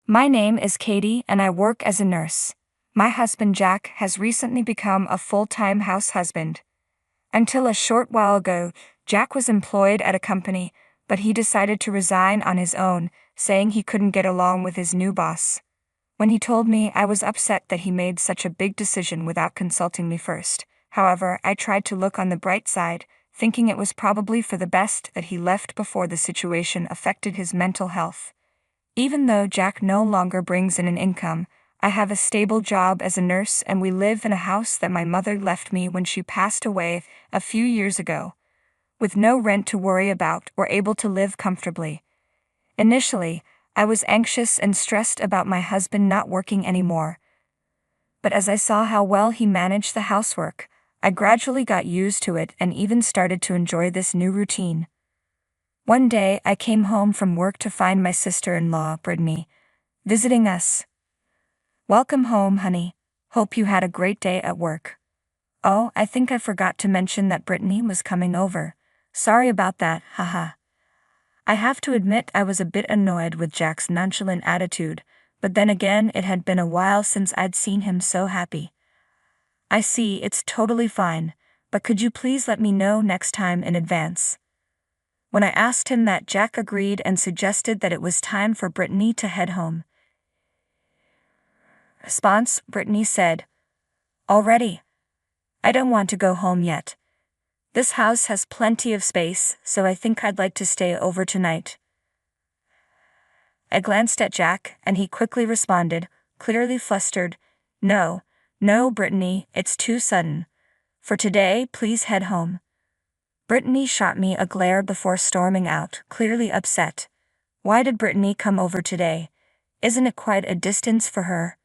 My name is Katie and I work as a nurse. My husband Jack has recently become a full-time house husband. Until a short while ago, Jack was employed at a company, but he decided to resign on his own, saying he couldn't get along with his new boss. When he told me, I was upset that he made such a big decision without consulting me first. However, I tried to look on the bright side, thinking it was probably for the best that he left before the situation affected his mental health. Even though Jack no longer brings in an income, I have a stable job as a nurse and we live in a house that my mother left me when she passed away a few years ago. With no rent to worry about, we're able to live comfortably. Initially, I was anxious and stressed about my husband not working anymore. But as I saw how well he managed the housework, I gradually got used to it and even started to enjoy this new routine. One day, I came home from work to find my sister-in-law, Brittany, visiting us. "Welcome home, honey. Hope you had a great day at work." "Oh, I think I forgot to mention that Brittany was coming over. Sorry about that, haha." I have to admit I was a bit annoyed with Jack's nonchalant attitude, but then again it had been a while since I'd seen him so happy. "I see, it's totally fine, but could you please let me know next time in advance?" When I asked him that, Jack agreed and suggested that it was time for Brittany to head home. Response, Brittany said, "Already? I don't want to go home yet. This house has plenty of space, so I think I'd like to stay over tonight." I glanced at Jack, and he quickly responded, clearly flustered, No, Brittany, it's too sudden. For today, please head home." Brittany shot me a glare before storming out, clearly upset. Why did Brittany come over today? Isn't it quite a distance for her?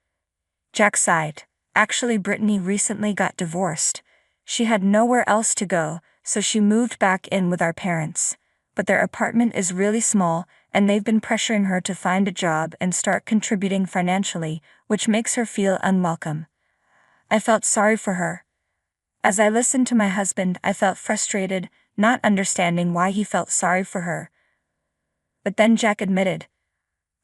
Jack sighed. Actually, Brittany recently got divorced. She had nowhere else to go, so she moved back in with our parents. But their apartment is really small, and they've been pressuring her to find a job and start contributing financially, which makes her feel unwelcome. I felt sorry for her. As I listened to my husband, I felt frustrated, not understanding why he felt sorry for her. But then Jack admitted,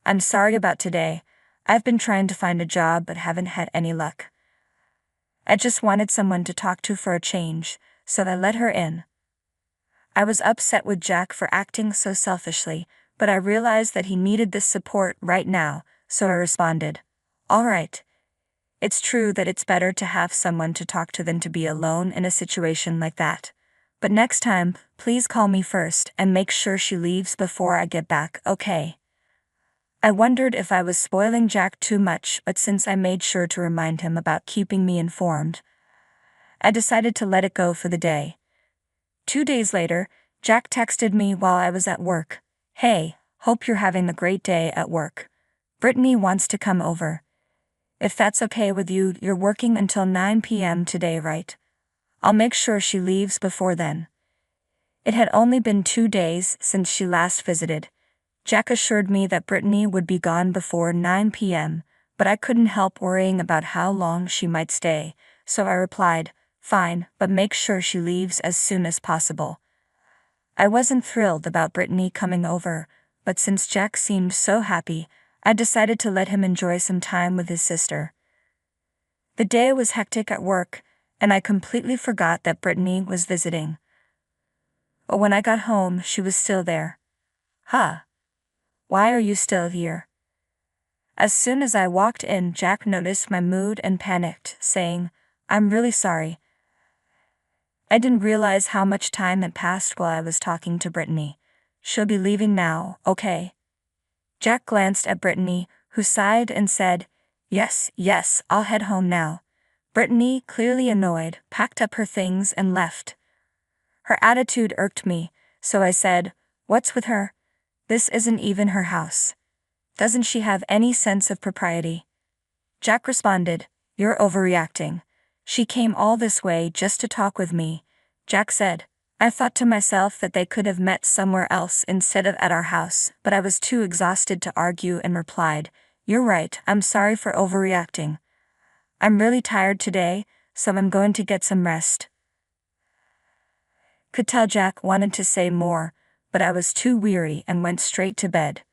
"I'm sorry about today. I've been trying to find a job but haven't had any luck. I just wanted someone to talk to for a change, so I let her in." I was upset with Jack for acting so selfishly, but I realized that he needed this support right now, so I responded, "All right. It's true that it's better to have someone to talk to than to be alone in a situation like that. But next time, please call me first and make sure she leaves before I get back, okay?" I wondered if I was spoiling Jack too much, but since I made sure to remind him about keeping me informed, I decided to let it go for the day. 2 days later, Jack texted me while I was at work. "Hey, hope you're having a great day at work. Brittany wants to come over. If that's okay with you, you're working until 9 p.m. today, right? I'll make sure she leaves before then." It had only been 2 days since she last visited. Jack assured me that Brittany would be gone before 9 p.m., but I couldn't help worrying about how long she might stay, so I replied, "Fine, but make sure she leaves as soon as possible." I wasn't thrilled about Brittany coming over, but since Jack seemed so happy, I decided to let him enjoy some time with his sister. The day was hectic at work, and I completely forgot that Brittany was visiting. But when I got home, she was still there. "Huh? Why are you still here?" As soon as I walked in, Jack noticed my mood and panicked, saying, "I'm really sorry. I didn't realize how much time had passed while I was talking to Brittany. She'll be leaving now, okay?" Jack glanced at Brittany, who sighed and said, Yes, I'll head home now." Brittany, clearly annoyed, packed up her things and left. Her attitude irked me, so I said, "What's with her? This isn't even her house. Doesn't she have any sense of propriety?" Jack responded, "You're overreacting. She came all this way just to talk with me." Jack said, "I thought to myself that they could have met somewhere else instead of at our house, but I was too exhausted to argue and replied, 'You're right, I'm sorry for overreacting. I'm really tired today, so I'm going to get some rest.'" Could tell Jack wanted to say more, but I was too weary and went straight to bed.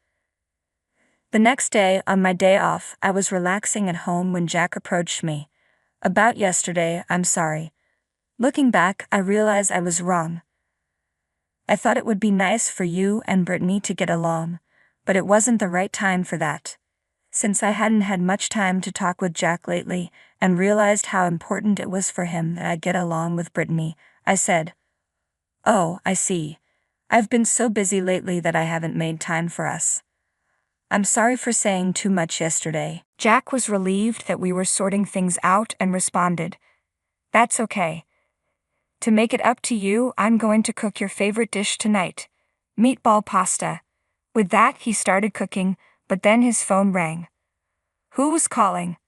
The next day, on my day off, I was relaxing at home when Jack approached me. About yesterday, I'm sorry. Looking back, I realize I was wrong. I thought it would be nice for you and Brittany to get along, but it wasn't the right time for that. Since I hadn't had much time to talk with Jack lately and realized how important it was for him that I get along with Brittany, I said, "Oh, I see. I've been so busy lately that I haven't made time for us. I'm sorry for saying too much yesterday." Jack was relieved that we were sorting things out and responded, "That's okay. To make it up to you, I'm going to cook your favorite dish tonight, meatball pasta." With that, he started cooking, but then his phone rang. Who was calling?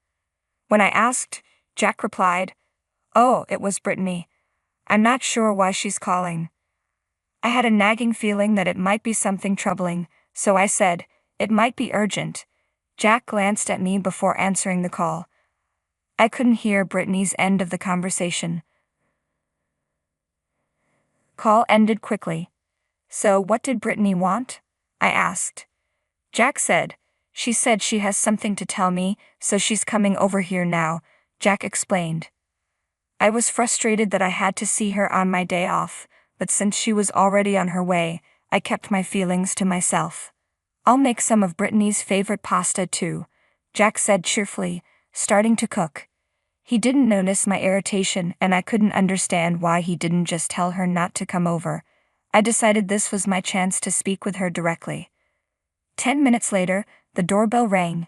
When I asked, Jack replied, "Oh, it was Brittany. I'm not sure why she's calling." I had a nagging feeling that it might be something troubling, so I said, "It might be urgent." Jack glanced at me before answering the call. I couldn't hear Brittany's end of the conversation. Call ended quickly. "So what did Brittany want?" I asked. Jack said, "She said she has something to tell me, so she's coming over here now," Jack explained. I was frustrated that I had to see her on my day off, but since she was already on her way, I kept my feelings to myself. "I'll make some of Brittany's favorite pasta too," Jack said cheerfully, starting to cook. He didn't notice my irritation, and I couldn't understand why he didn't just tell her not to come over. I decided this was my chance to speak with her directly. 10 minutes later, the doorbell rang.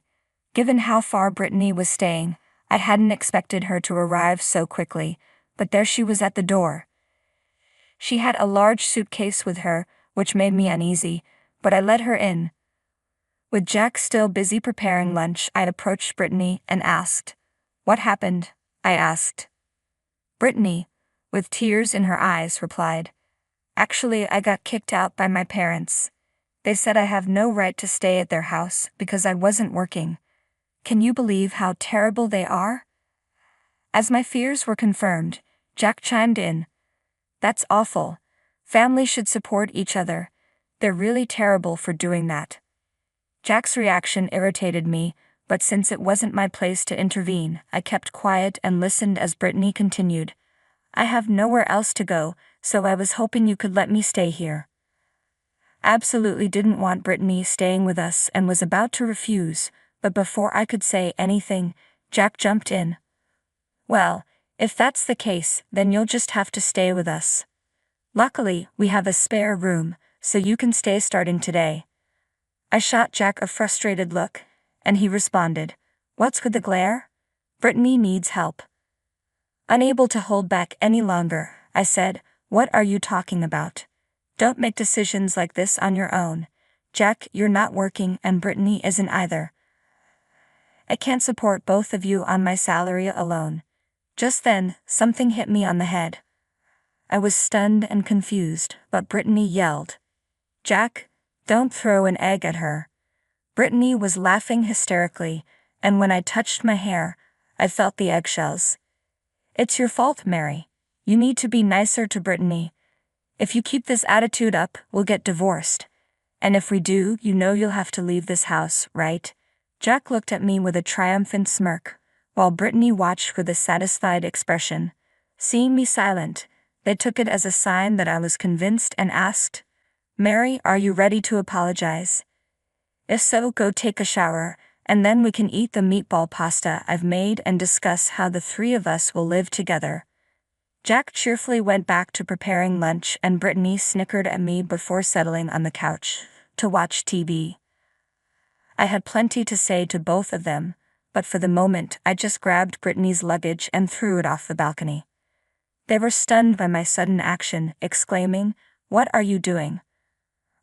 Given how far Brittany was staying, I hadn't expected her to arrive so quickly, but there she was at the door. She had a large suitcase with her, which made me uneasy, but I let her in. With Jack still busy preparing lunch, I approached Brittany and asked, "What happened?" I asked. Brittany, with tears in her eyes, replied, "Actually, I got kicked out by my parents. They said I have no right to stay at their house because I wasn't working. Can you believe how terrible they are?" As my fears were confirmed, Jack chimed in, "That's awful. Families should support each other. They're really terrible for doing that." Jack's reaction irritated me, but since it wasn't my place to intervene, I kept quiet and listened as Brittany continued, "I have nowhere else to go, so I was hoping you could let me stay here." Absolutely didn't want Brittany staying with us and was about to refuse, but before I could say anything, Jack jumped in. "Well, if that's the case, then you'll just have to stay with us. Luckily, we have a spare room, so you can stay starting today." I shot Jack a frustrated look, and he responded, "What's with the glare? Brittany needs help." Unable to hold back any longer, I said, "What are you talking about? Don't make decisions like this on your own. Jack, you're not working and Brittany isn't either. I can't support both of you on my salary alone." Just then, something hit me on the head. I was stunned and confused, but Brittany yelled, "Jack, don't throw an egg at her." Brittany was laughing hysterically, and when I touched my hair, I felt the eggshells. "It's your fault, Mary. You need to be nicer to Brittany. If you keep this attitude up, we'll get divorced. And if we do, you know you'll have to leave this house, right?" Jack looked at me with a triumphant smirk, while Brittany watched with a satisfied expression. Seeing me silent, they took it as a sign that I was convinced and asked, "Mary, are you ready to apologize? If so, go take a shower, and then we can eat the meatball pasta I've made and discuss how the three of us will live together." Jack cheerfully went back to preparing lunch, and Brittany snickered at me before settling on the couch to watch TV. I had plenty to say to both of them, but for the moment I just grabbed Brittany's luggage and threw it off the balcony. They were stunned by my sudden action, exclaiming, "What are you doing?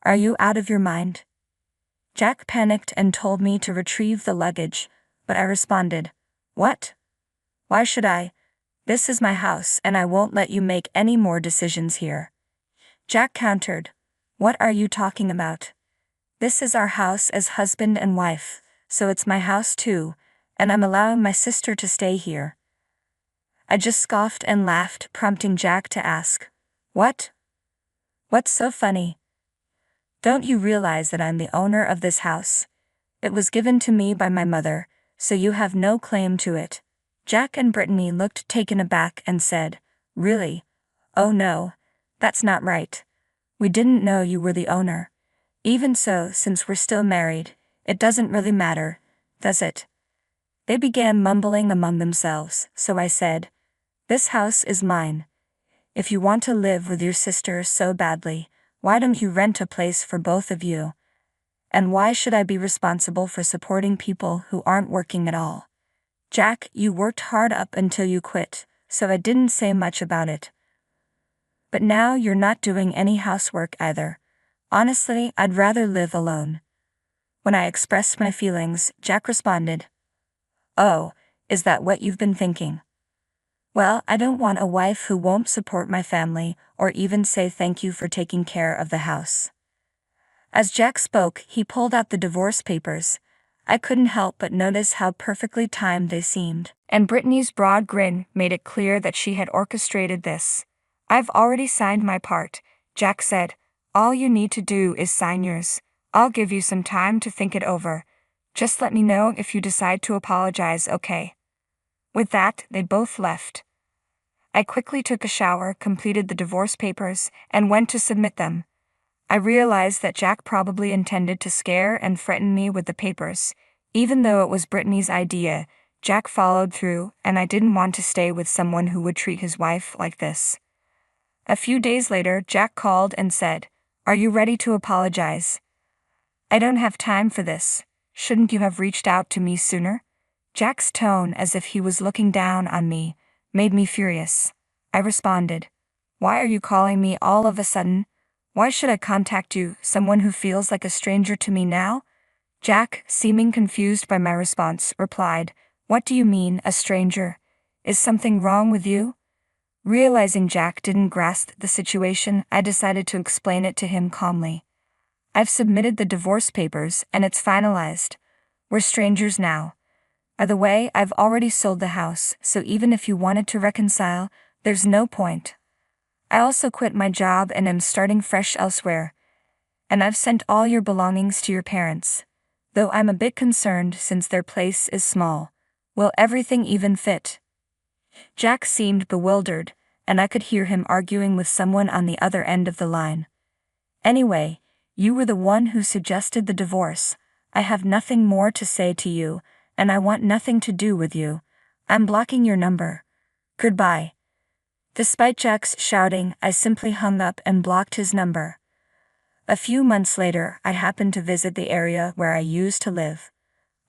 Are you out of your mind?" Jack panicked and told me to retrieve the luggage, but I responded, "What? Why should I? This is my house and I won't let you make any more decisions here." Jack countered, "What are you talking about? This is our house as husband and wife, so it's my house too, and I'm allowing my sister to stay here." I just scoffed and laughed, prompting Jack to ask, "What? What's so funny? Don't you realize that I'm the owner of this house? It was given to me by my mother, so you have no claim to it. Jack and Brittany looked taken aback and said, Really? Oh no, that's not right. We didn't know you were the owner. Even so, since we're still married, it doesn't really matter, does it? They began mumbling among themselves, so I said, This house is mine. If you want to live with your sister so badly, why don't you rent a place for both of you? And why should I be responsible for supporting people who aren't working at all? Jack, you worked hard up until you quit, so I didn't say much about it. But now you're not doing any housework either. Honestly, I'd rather live alone. When I expressed my feelings, Jack responded, Oh, is that what you've been thinking? Well, I don't want a wife who won't support my family or even say thank you for taking care of the house. As Jack spoke, he pulled out the divorce papers. I couldn't help but notice how perfectly timed they seemed, and Brittany's broad grin made it clear that she had orchestrated this. I've already signed my part, Jack said. All you need to do is sign yours. I'll give you some time to think it over. Just let me know if you decide to apologize, okay? With that, they both left. I quickly took a shower, completed the divorce papers, and went to submit them. I realized that Jack probably intended to scare and threaten me with the papers. Even though it was Brittany's idea, Jack followed through, and I didn't want to stay with someone who would treat his wife like this. A few days later, Jack called and said, Are you ready to apologize? I don't have time for this. Shouldn't you have reached out to me sooner? Jack's tone, as if he was looking down on me, made me furious. I responded, Why are you calling me all of a sudden? Why should I contact you, someone who feels like a stranger to me now? Jack, seeming confused by my response, replied, What do you mean, a stranger? Is something wrong with you? Realizing Jack didn't grasp the situation, I decided to explain it to him calmly. I've submitted the divorce papers and it's finalized. We're strangers now. By the way, I've already sold the house, so even if you wanted to reconcile, there's no point. I also quit my job and am starting fresh elsewhere. And I've sent all your belongings to your parents. Though I'm a bit concerned since their place is small. Will everything even fit? Jack seemed bewildered, and I could hear him arguing with someone on the other end of the line. Anyway, you were the one who suggested the divorce. I have nothing more to say to you, and I want nothing to do with you. I'm blocking your number. Goodbye. Despite Jack's shouting, I simply hung up and blocked his number. A few months later, I happened to visit the area where I used to live.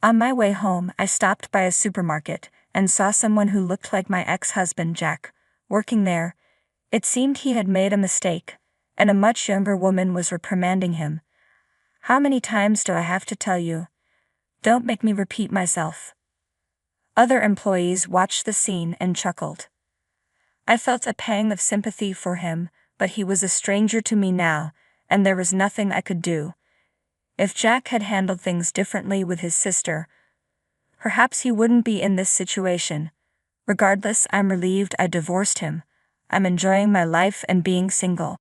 On my way home, I stopped by a supermarket and saw someone who looked like my ex-husband Jack, working there. It seemed he had made a mistake, and a much younger woman was reprimanding him. How many times do I have to tell you? Don't make me repeat myself. Other employees watched the scene and chuckled. I felt a pang of sympathy for him, but he was a stranger to me now, and there was nothing I could do. If Jack had handled things differently with his sister, perhaps he wouldn't be in this situation. Regardless, I'm relieved I divorced him. I'm enjoying my life and being single.